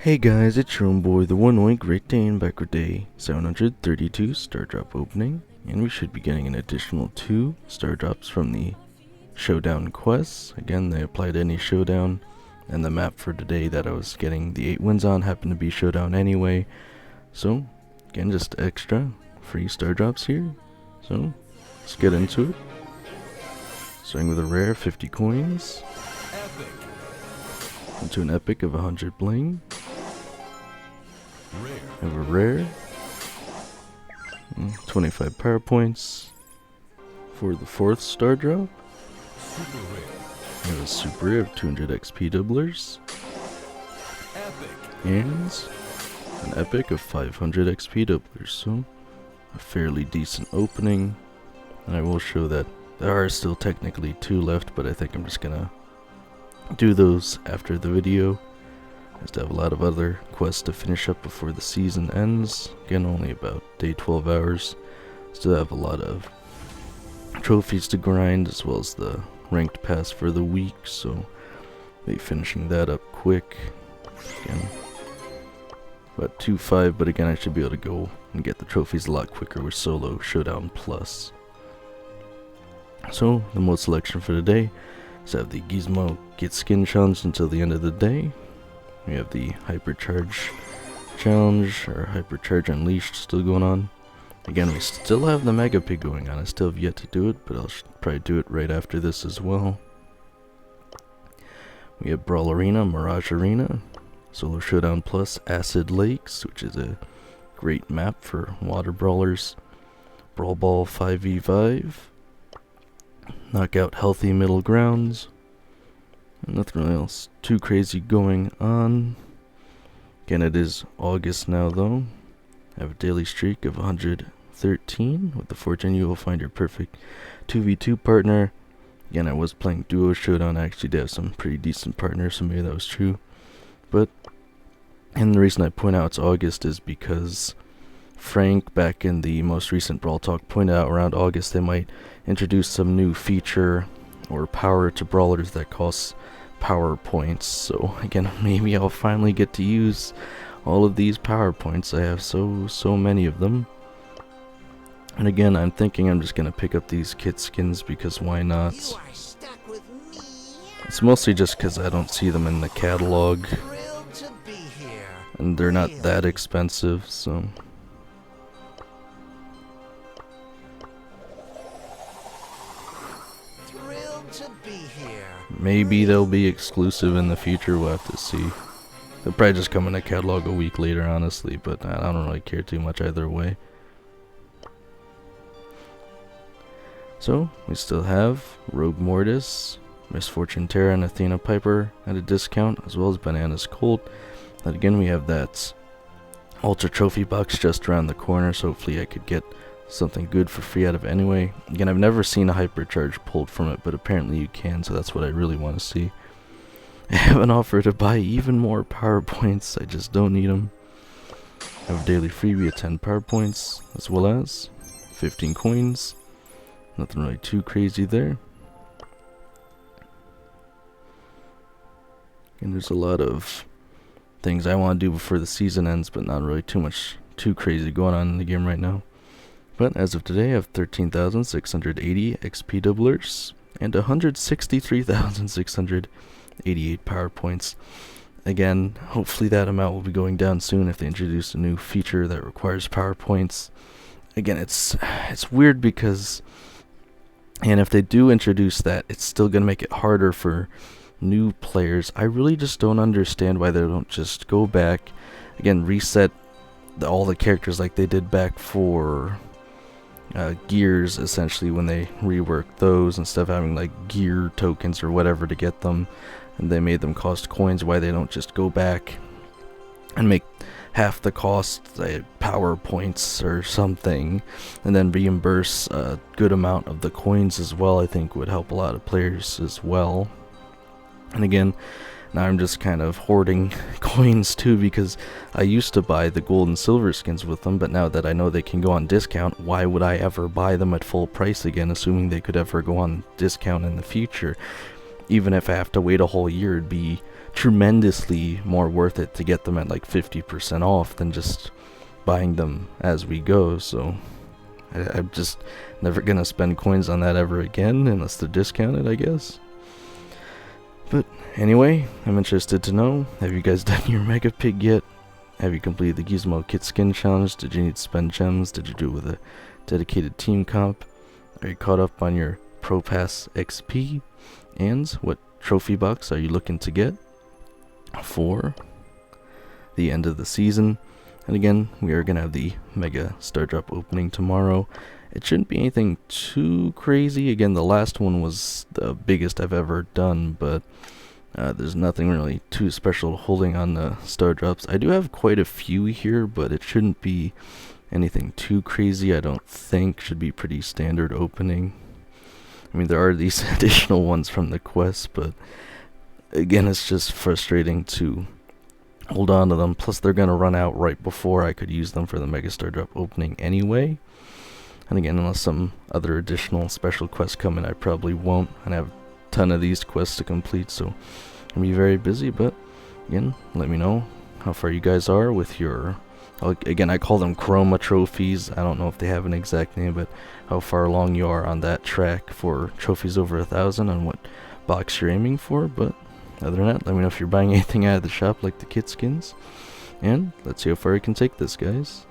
Hey guys, it's your own boy, the one oink Great Dane, back with day 732 star drop opening, and we should be getting an additional 2 star drops from the showdown quests. Again, they apply to any showdown, and the map for today that I was getting the 8 wins on happened to be showdown anyway. So, again, just extra free star drops here. So, let's get into it. Starting with a rare 50 coins, into an epic of 100 bling. Have a rare, 25 power points for the 4th star drop. Have a super rare of 200 XP doublers, and an epic of 500 XP doublers. So a fairly decent opening, and I will show that there are still technically 2 left, but I think I'm just gonna do those after the video. I still have a lot of other quests to finish up before the season ends. Again, only about day 12 hours. Still have a lot of trophies to grind, as well as the ranked pass for the week, so be finishing that up quick. Again, about 2-5, but again, I should be able to go and get the trophies a lot quicker with Solo Showdown Plus. So, the mode selection for today is have the Guismo Kit skin challenge until the end of the day. We have the Hypercharge challenge, or Hypercharge Unleashed, still going on. Again, we still have the Mega Pig going on. I still have yet to do it, but I'll probably do it right after this as well. We have Brawl Arena, Mirage Arena, Solo Showdown Plus, Acid Lakes, which is a great map for water brawlers. Brawl Ball 5v5, Knockout Healthy Middle Grounds. Nothing really else too crazy going on. Again, it is August now though. I have a daily streak of 113. With the fortune, you will find your perfect 2v2 partner. Again, I was playing Duo Showdown. I actually did have some pretty decent partners, so maybe that was true. But, and the reason I point out it's August is because Frank, back in the most recent Brawl Talk, pointed out around August they might introduce some new feature or power to brawlers that costs power points. So again, maybe I'll finally get to use all of these power points. I have so many of them. And again, I'm thinking I'm just gonna pick up these kit skins because why not? It's mostly just because I don't see them in the catalog, and they're not that expensive, so maybe they'll be exclusive in the future. We'll have to see. They'll probably just come in the catalog a week later, honestly, but I don't really care too much either way. So, we still have Rogue Mortis, Misfortune Terra, and Athena Piper at a discount, as well as Bananas Colt. And again, we have that Ultra Trophy box just around the corner, so hopefully I could get something good for free out of it anyway. Again, I've never seen a Hypercharge pulled from it, but apparently you can, so that's what I really want to see. I have an offer to buy even more power points. I just don't need them. I have a daily freebie of 10 power points, as well as 15 coins. Nothing really too crazy there. And there's a lot of things I want to do before the season ends, but not really too crazy going on in the game right now. But as of today, I have 13,680 XP doublers and 163,688 power points. Again, hopefully that amount will be going down soon if they introduce a new feature that requires power points. Again, it's weird because, and if they do introduce that, it's still going to make it harder for new players. I really just don't understand why they don't just go back, again, reset all the characters like they did back for gears, essentially, when they reworked those instead of having like gear tokens or whatever to get them, and they made them cost coins. Why they don't just go back and make half the cost power points or something, and then reimburse a good amount of the coins as well, I think would help a lot of players as well. And again, now I'm just kind of hoarding coins too, because I used to buy the gold and silver skins with them, but now that I know they can go on discount, why would I ever buy them at full price again, assuming they could ever go on discount in the future? Even if I have to wait a whole year, it'd be tremendously more worth it to get them at like 50% off than just buying them as we go. So I'm just never gonna spend coins on that ever again unless they're discounted, I guess. But anyway, I'm interested to know, have you guys done your Mega Pig yet? Have you completed the Guismo Kit skin challenge? Did you need to spend gems? Did you do it with a dedicated team comp? Are you caught up on your Pro Pass XP? And what trophy box are you looking to get for the end of the season? And again, we are going to have the Mega Star Drop opening tomorrow. It shouldn't be anything too crazy. Again, the last one was the biggest I've ever done, but there's nothing really too special holding on the Star Drops. I do have quite a few here, but it shouldn't be anything too crazy, I don't think. Should be pretty standard opening. I mean, there are these additional ones from the quest, but again, it's just frustrating to hold on to them. Plus, they're going to run out right before I could use them for the Mega Star Drop opening anyway. And again, unless some other additional special quests come in, I probably won't. And I have a ton of these quests to complete, so I'm going to be very busy. But again, let me know how far you guys are with your... Again, I call them Chroma trophies. I don't know if they have an exact name, but how far along you are on that track for trophies over 1,000 and what box you're aiming for. But other than that, let me know if you're buying anything out of the shop like the kit skins. And let's see how far you can take this, guys.